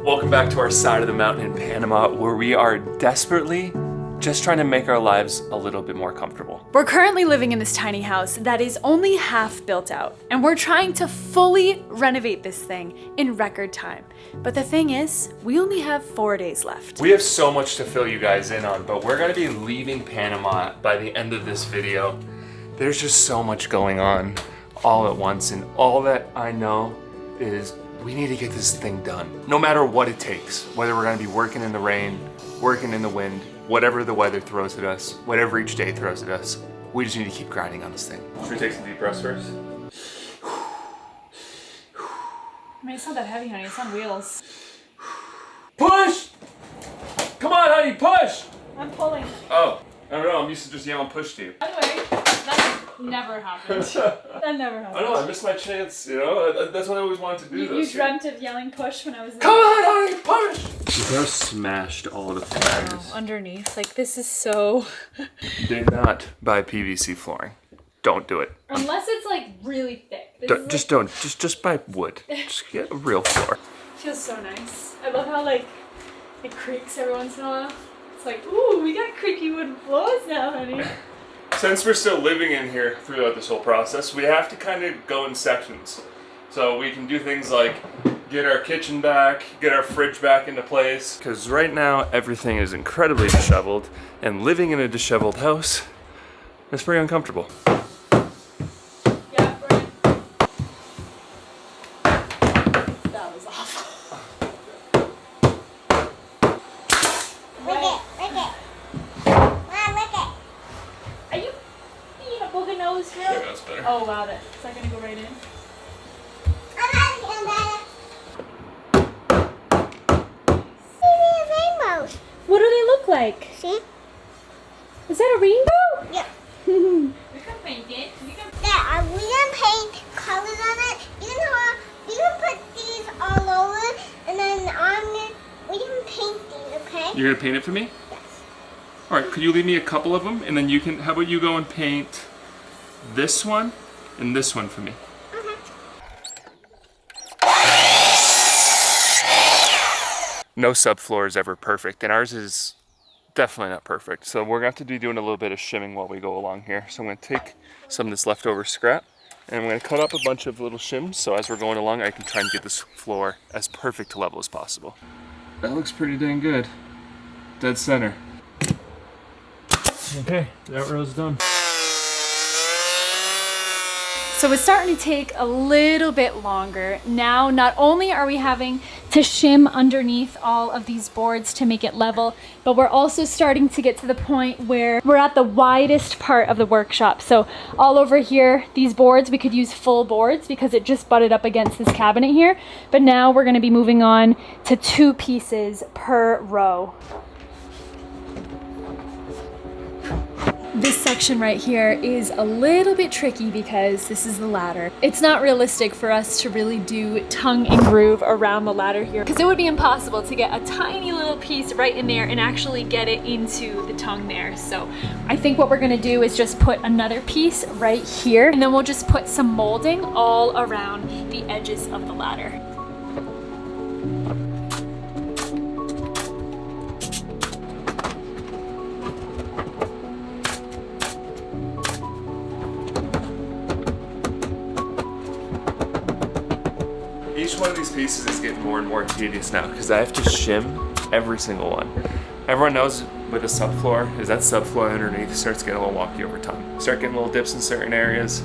Welcome back to our side of the mountain in Panama, where we are desperately just trying to make our lives a little bit more comfortable. We're currently living in this tiny house that is only half built out, and we're trying to fully renovate this thing in record time. But the thing is, we only have 4 days left. We have so much to fill you guys in on, but we're gonna be leaving Panama by the end of this video. There's just so much going on all at once, and all that I know is we need to get this thing done, no matter what it takes. Whether we're gonna be working in the rain, working in the wind, whatever the weather throws at us, whatever each day throws at us, we just need to keep grinding on this thing. Should we take some deep breaths first? I mean, it's not that heavy, honey. It's on wheels. Push! Come on, honey, push! I'm pulling. Oh, I don't know, I'm used to just yelling push to you. By the way, that never happened. That never happened. I know, I missed my chance, you know? That's what I always wanted to do. You dreamt of yelling push when I was there. Come on, honey, push! She smashed all of the flags. Underneath, like this is so... Do not buy PVC flooring. Don't do it. Unless it's like really thick. Just buy wood. Just get a real floor. Feels so nice. I love how like it creaks every once in a while. It's like, ooh, we got creaky wooden floors now, honey. Since we're still living in here throughout this whole process, we have to kind of go in sections. So we can do things like get our kitchen back, get our fridge back into place. Because right now everything is incredibly disheveled, and living in a disheveled house is pretty uncomfortable. Yeah, right. That was awful. Are you being a booger nose girl? Yeah, that's better. Oh wow, is that gonna go right in? What do they look like? See? Is that a rainbow? Yeah. We can paint it. We can paint colors on it. You can put these all over, and then we can paint these, okay? You're gonna paint it for me? Yes. All right, could you leave me a couple of them, and then you can, how about you go and paint this one and this one for me? No subfloor is ever perfect, and ours is definitely not perfect. So we're gonna have to be doing a little bit of shimming while we go along here. So I'm gonna take some of this leftover scrap, and I'm gonna cut up a bunch of little shims, so as we're going along, I can try and get this floor as perfect a level as possible. That looks pretty dang good. Dead center. Okay, that row's done. So it's starting to take a little bit longer. Now, not only are we having to shim underneath all of these boards to make it level, but we're also starting to get to the point where we're at the widest part of the workshop. So all over here, these boards, we could use full boards because it just butted up against this cabinet here. But now we're gonna be moving on to 2 pieces per row. This section right here is a little bit tricky because this is the ladder. It's not realistic for us to really do tongue and groove around the ladder here because it would be impossible to get a tiny little piece right in there and actually get it into the tongue there. So I think what we're gonna do is just put another piece right here, and then we'll just put some molding all around the edges of the ladder. Each one of these pieces is getting more and more tedious now because I have to shim every single one. Everyone knows with a subfloor is that subfloor underneath starts getting a little wonky over time. Start getting little dips in certain areas.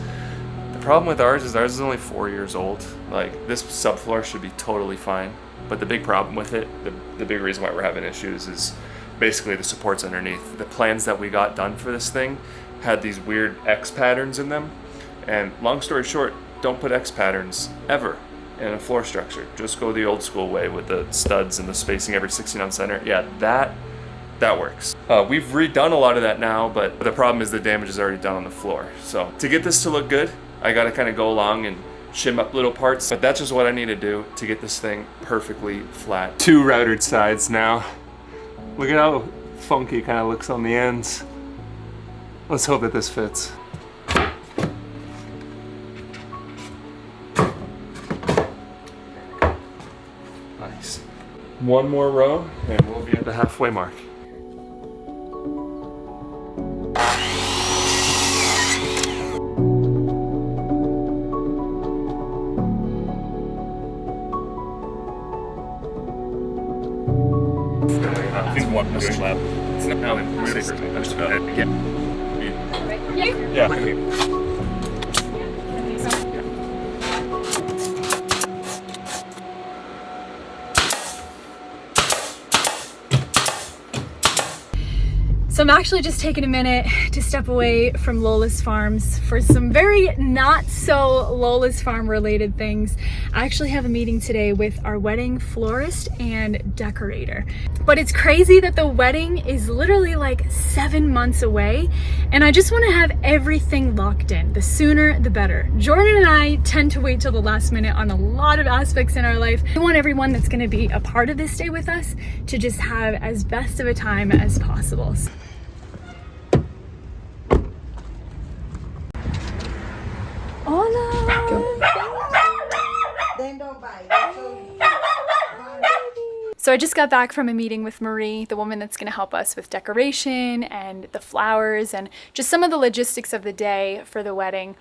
The problem with ours is only 4 years old. Like, this subfloor should be totally fine. But the big problem with it, the big reason why we're having issues is basically the supports underneath. The plans that we got done for this thing had these weird X patterns in them. And long story short, don't put X patterns ever in a floor structure. Just go the old school way with the studs and the spacing every 16 on center. Yeah, that works. We've redone a lot of that now, but the problem is the damage is already done on the floor. So to get this to look good, I gotta kind of go along and shim up little parts, but that's just what I need to do to get this thing perfectly flat. 2 routered sides now. Look at how funky it kind of looks on the ends. Let's hope that this fits. One more row and we'll be at the halfway mark. I think one was slab. It's not now in yeah. So I'm actually just taking a minute to step away from Lola's Farms for some very not so Lola's Farm related things. I actually have a meeting today with our wedding florist and decorator. But it's crazy that the wedding is literally like 7 months away, and I just want to have everything locked in. The sooner the better. Jordan and I tend to wait till the last minute on a lot of aspects in our life. We want everyone that's going to be a part of this day with us to just have as best of a time as possible. So I just got back from a meeting with Marie, the woman that's going to help us with decoration and the flowers and just some of the logistics of the day for the wedding.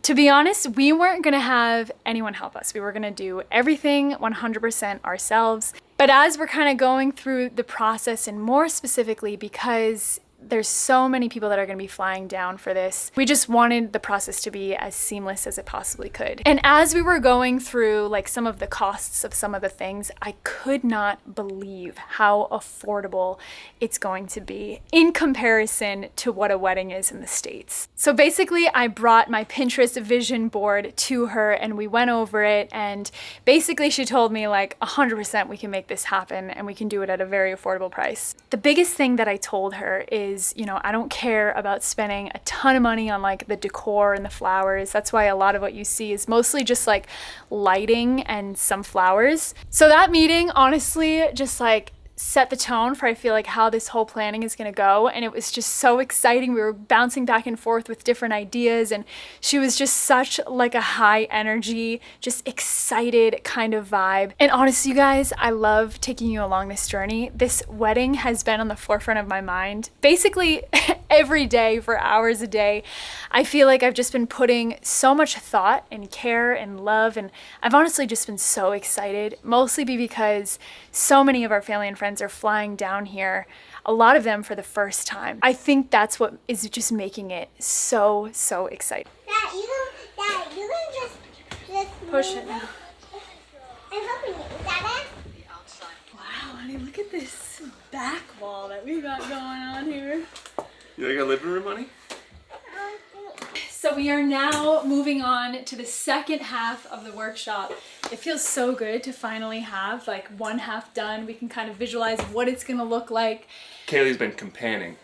To be honest, we weren't going to have anyone help us. We were going to do everything 100% ourselves. But as we're kind of going through the process, and more specifically because there's so many people that are going to be flying down for this, we just wanted the process to be as seamless as it possibly could. And as we were going through like some of the costs of some of the things, I could not believe how affordable it's going to be in comparison to what a wedding is in the States. So basically I brought my Pinterest vision board to her and we went over it, and basically she told me like 100% we can make this happen and we can do it at a very affordable price. The biggest thing that I told her is, you know, I don't care about spending a ton of money on like the decor and the flowers. That's why a lot of what you see is mostly just like lighting and some flowers. So that meeting honestly just like set the tone for I feel like how this whole planning is going to go, and it was just so exciting. We were bouncing back and forth with different ideas, and she was just such like a high energy, just excited kind of vibe. And honestly, you guys, I love taking you along this journey. This wedding has been on the forefront of my mind basically every day for hours a day. I feel like I've just been putting so much thought and care and love, and I've honestly just been so excited, mostly because so many of our family and friends are flying down here, a lot of them for the first time. I think that's what is just making it so exciting. Dad, you can just Push it now. I'm helping you. Is that it? Wow, honey, look at this back wall that we got going on here. You like a living room, honey? So we are now moving on to the second half of the workshop. It feels so good to finally have like one half done. We can kind of visualize what it's gonna look like. Kaylee's been campaigning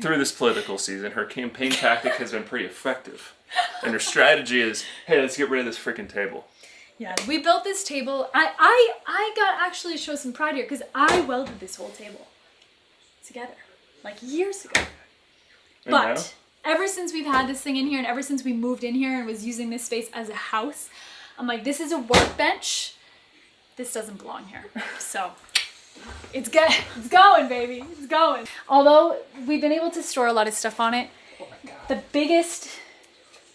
through this political season. Her campaign tactic has been pretty effective. And her strategy is, hey, let's get rid of this freaking table. Yeah, we built this table. I got actually show some pride here because I welded this whole table together like years ago. But ever since we've had this thing in here, and ever since we moved in here and was using this space as a house, I'm like, this is a workbench. This doesn't belong here. So it's going, baby. It's going. Although we've been able to store a lot of stuff on it, the biggest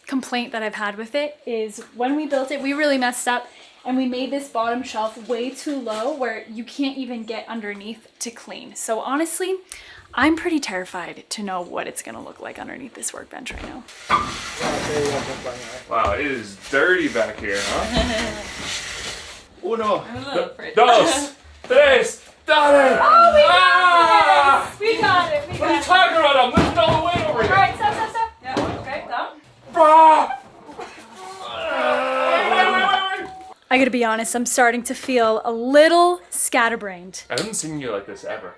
complaint that I've had with it is when we built it, we really messed up and we made this bottom shelf way too low where you can't even get underneath to clean. So honestly, I'm pretty terrified to know what it's gonna look like underneath this workbench right now. Wow, it is dirty back here, huh? Uno, dos, tres, dale! Oh, we got it! What are you talking about? I'm lifting all the weight over here. All right, stop. Yeah, okay, down. I gotta be honest, I'm starting to feel a little scatterbrained. I haven't seen you like this ever.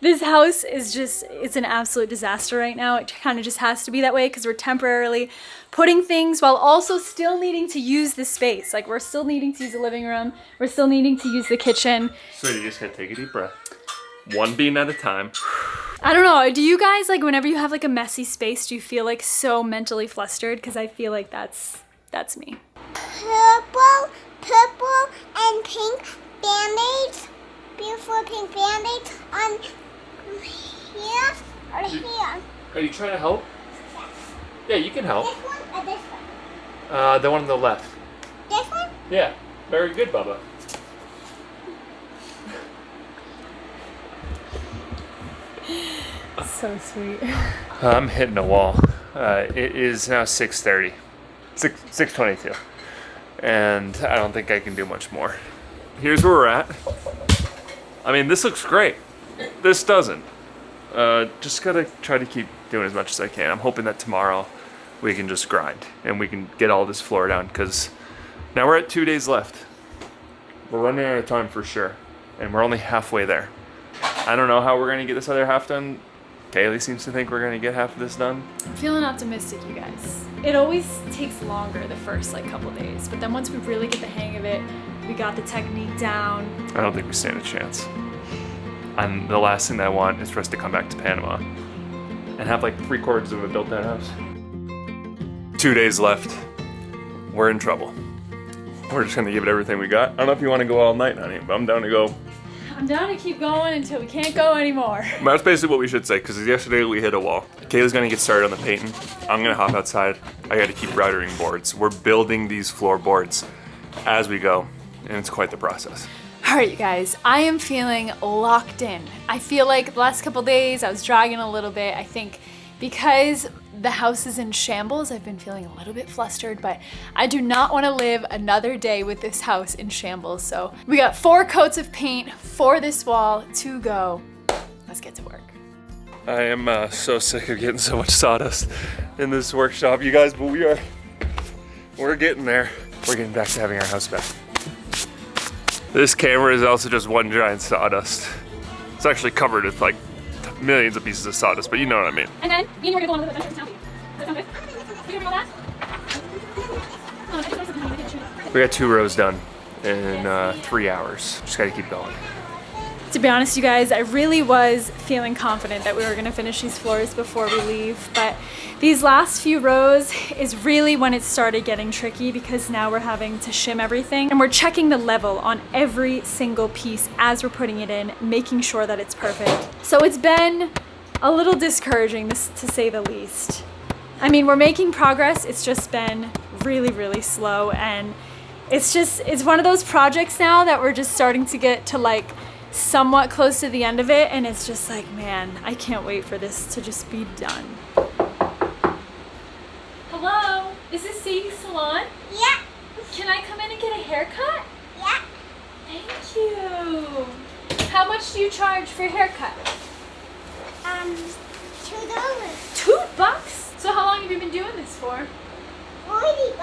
This house is just, it's an absolute disaster right now. It kind of just has to be that way because we're temporarily putting things while also still needing to use the space. Like we're still needing to use the living room. We're still needing to use the kitchen. So you just gotta take a deep breath. One bean at a time. I don't know. Do you guys, like whenever you have like a messy space, do you feel like so mentally flustered? Because I feel like that's That's me. Purple, and pink band-aids. Beautiful pink band-aids on here or here. Are you trying to help? Yeah, you can help. This one or this one? The one on the left. This one? Yeah, very good, Bubba. So sweet. I'm hitting a wall. It is now 6:30, 6:22, and I don't think I can do much more. Here's where we're at. I mean, this looks great. This doesn't. Just gotta try to keep doing as much as I can. I'm hoping that tomorrow we can just grind and we can get all this floor down, because now we're at 2 days left. We're running out of time for sure, and we're only halfway there. I don't know how we're gonna get this other half done. Kaylee seems to think we're gonna get half of this done. I'm feeling optimistic, you guys. It always takes longer the first couple days, but then once we really get the hang of it, we got the technique down. I don't think we stand a chance. And the last thing that I want is for us to come back to Panama and have 3/4 of a built out house. 2 days left. We're in trouble. We're just gonna give it everything we got. I don't know if you want to go all night, honey, but I'm down to go. I'm down to keep going until we can't go anymore. That's basically what we should say, because yesterday we hit a wall. Kayla's gonna get started on the painting. I'm gonna hop outside. I gotta keep routering boards. We're building these floorboards as we go, and it's quite the process. All right, you guys, I am feeling locked in. I feel like the last couple days I was dragging a little bit. I think because the house is in shambles, I've been feeling a little bit flustered, but I do not want to live another day with this house in shambles. So we got 4 coats of paint for this wall to go. Let's get to work. I am so sick of getting so much sawdust in this workshop, you guys, but we're getting there. We're getting back to having our house back. This camera is also just one giant sawdust. It's actually covered with millions of pieces of sawdust, but you know what I mean. And then me and you are gonna go on a little bit of adventure to town. Does that sound good? We got 2 rows done in 3 hours. Just gotta keep going. To be honest, you guys, I really was feeling confident that we were gonna finish these floors before we leave, but these last few rows is really when it started getting tricky, because now we're having to shim everything and we're checking the level on every single piece as we're putting it in, making sure that it's perfect. So it's been a little discouraging, to say the least. I mean, we're making progress, it's just been really, really slow, and it's one of those projects now that we're just starting to get to somewhat close to the end of it, and it's just man, I can't wait for this to just be done. Hello, is this Sadie's salon? Yeah. Can I come in and get a haircut? Yeah. Thank you. How much do you charge for a haircut? $2. $2? So how long have you been doing this for? $40.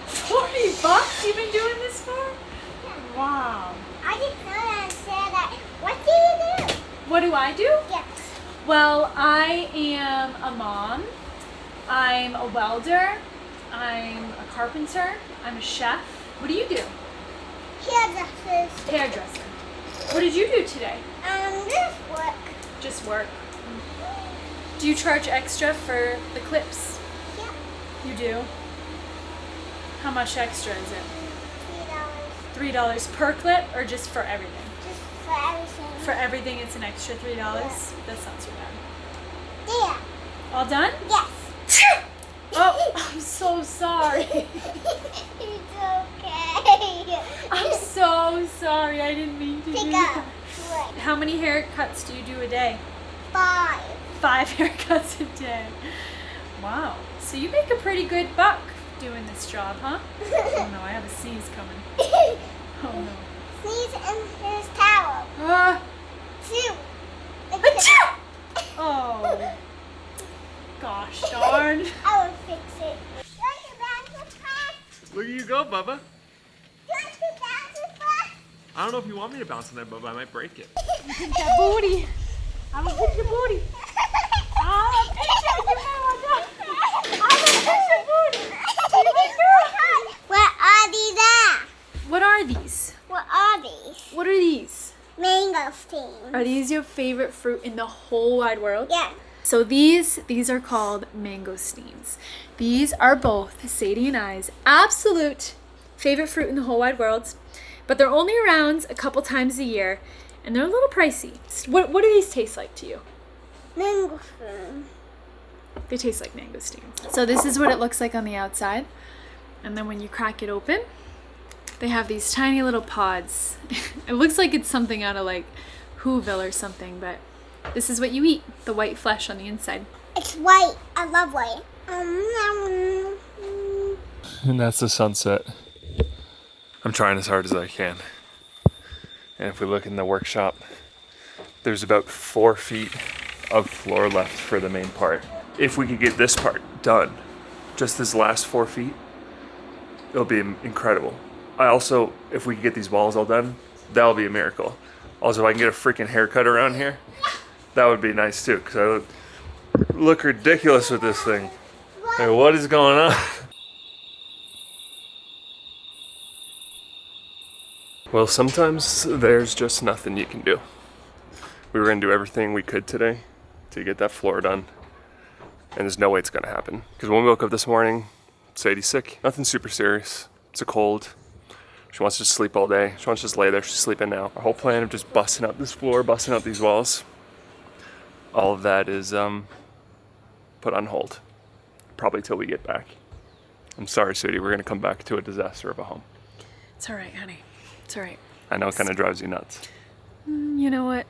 $40 you've been doing this for? Wow. I just know that say that. What do you do? What do I do? Yes. Well, I am a mom, I'm a welder, I'm a carpenter, I'm a chef. What do you do? Hairdressers. Hairdresser. What did you do today? This work. Just work. Do you charge extra for the clips? Yeah. You do? How much extra is it? $3. $3 per clip, or just for everything? Just for everything. For everything, it's an extra $3? Yeah. That's not too bad. There. All done? Yes. Oh, I'm so sorry. It's okay. I'm so sorry. I didn't mean to do Pick that. up. Look. How many haircuts do you do a day? 5. 5 haircuts a day. Wow. So you make a pretty good buck doing this job, huh? Oh no, I have a sneeze coming. Oh no. Sneeze in his towel. 2. Achoo! Oh. Gosh darn. I will fix it. Look at you go, Bubba. You want to bounce with us? I don't know if you want me to bounce on that, Bubba. I might break it. Hit that booty. I will hit your booty. I will hit your booty. I will hit your booty. What are these at? What are these? What are these? What are these? Mangosteen. Are these your favorite fruit in the whole wide world? Yeah. So these are called mangosteens. These are both Sadie and I's absolute favorite fruit in the whole wide world, but they're only around a couple times a year, and they're a little pricey. What do these taste like to you? Mangosteen. They taste like mangosteens. So this is what it looks like on the outside, and then when you crack it open, they have these tiny little pods. It looks like it's something out of like Whoville or something, but this is what you eat, the white flesh on the inside. It's white. I love white. And that's the sunset. I'm trying as hard as I can. And if we look in the workshop, there's about 4 feet of floor left for the main part. If we could get this part done, just this last 4 feet, it'll be incredible. If we could get these walls all done, that'll be a miracle. Also, if I can get a freaking haircut around here, that would be nice too, because I look ridiculous with this thing. Hey, what is going on? Well, sometimes there's just nothing you can do. We were gonna do everything we could today to get that floor done, and there's no way it's gonna happen. Because when we woke up this morning, Sadie's sick. Nothing super serious. It's a cold. She wants to just sleep all day. She wants to just lay there. She's sleeping now. Our whole plan of just busting up this floor, busting up these walls, all of that is put on hold. Probably till we get back. I'm sorry, Sadie. We're gonna come back to a disaster of a home. It's all right, honey. It's all right. I know it kind of drives you nuts. You know what?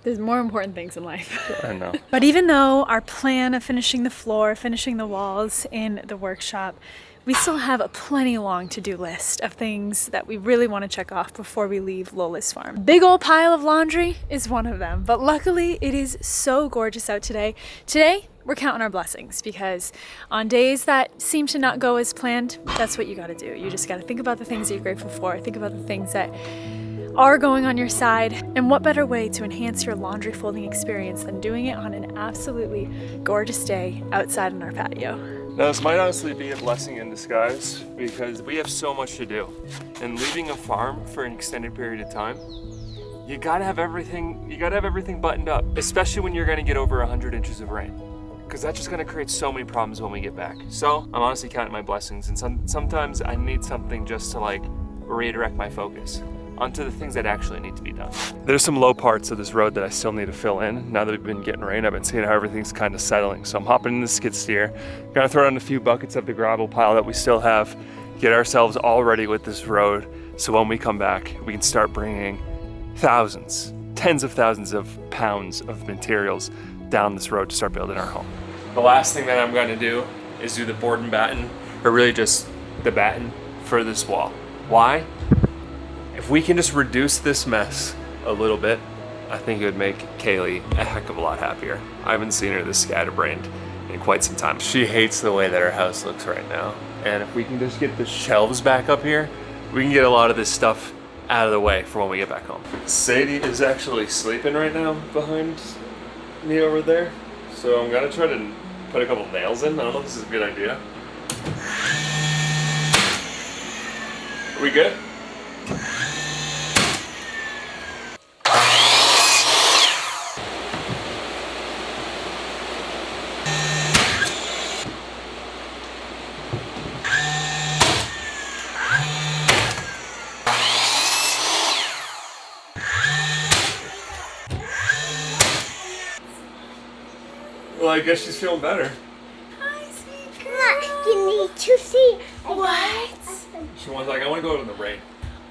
There's more important things in life. I know. But even though our plan of finishing the floor, finishing the walls in the workshop, we still have a plenty long to-do list of things that we really want to check off before we leave Lola's farm. Big old pile of laundry is one of them, but luckily it is so gorgeous out today. Today, we're counting our blessings, because on days that seem to not go as planned, that's what you got to do. You just got to think about the things that you're grateful for, think about the things that are going on your side, and what better way to enhance your laundry folding experience than doing it on an absolutely gorgeous day outside on our patio. Now, this might honestly be a blessing in disguise, because we have so much to do. And leaving a farm for an extended period of time, you gotta have everything buttoned up, especially when you're gonna get over 100 inches of rain, because that's just gonna create so many problems when we get back. So I'm honestly counting my blessings, and sometimes I need something just to like redirect my focus onto the things that actually need to be done. There's some low parts of this road that I still need to fill in. Now that we've been getting rain, I've been seeing how everything's kind of settling. So I'm hopping in the skid steer, gonna throw in a few buckets of the gravel pile that we still have, get ourselves all ready with this road, so when we come back, we can start bringing thousands, tens of thousands of pounds of materials down this road to start building our home. The last thing that I'm gonna do is do the board and batten, or really just the batten for this wall. Why? If we can just reduce this mess a little bit, I think it would make Kaylee a heck of a lot happier. I haven't seen her this scatterbrained in quite some time. She hates the way that our house looks right now. And if we can just get the shelves back up here, we can get a lot of this stuff out of the way for when we get back home. Sadie is actually sleeping right now behind me over there. So I'm gonna try to put a couple nails in. I don't know if this is a good idea. Are we good? Well, I guess she's feeling better. Hi, sweet girl. You need to see. What? She wants I want to go in the rain.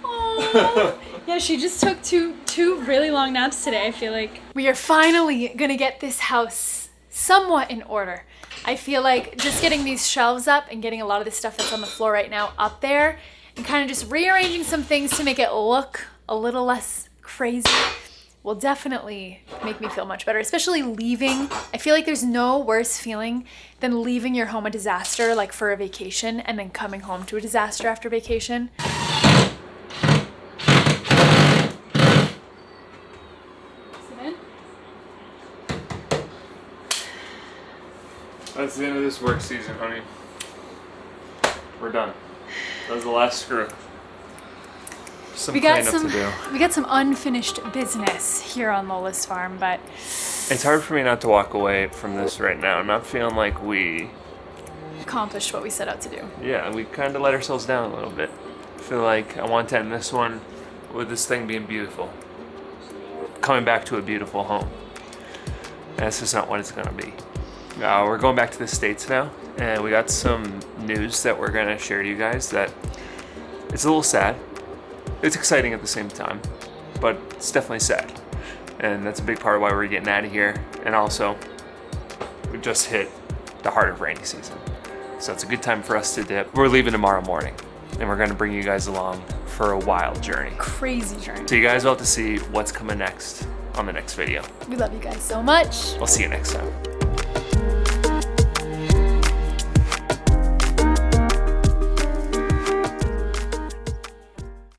Oh. Yeah, she just took two really long naps today, I feel like. We are finally gonna get this house somewhat in order. I feel like just getting these shelves up and getting a lot of the stuff that's on the floor right now up there and kind of just rearranging some things to make it look a little less crazy will definitely make me feel much better, especially leaving. I feel like there's no worse feeling than leaving your home a disaster, like for a vacation, and then coming home to a disaster after vacation. That's the end of this work season, honey. We're done. That was the last screw. We got some unfinished business here on Lola's farm, but It's hard for me not to walk away from this right now. I'm not feeling like we Accomplished what we set out to do. Yeah, we kind of let ourselves down a little bit. I feel like I want to end this one with this thing being beautiful. Coming back to a beautiful home. And that's just not what it's going to be. We're going back to the States now, and we got some news that we're going to share to you guys that it's a little sad. It's exciting at the same time, but it's definitely sad. And that's a big part of why we're getting out of here. And also, we just hit the heart of rainy season. So it's a good time for us to dip. We're leaving tomorrow morning, and we're going to bring you guys along for a wild journey. Crazy journey. So you guys will have to see what's coming next on the next video. We love you guys so much. We'll see you next time.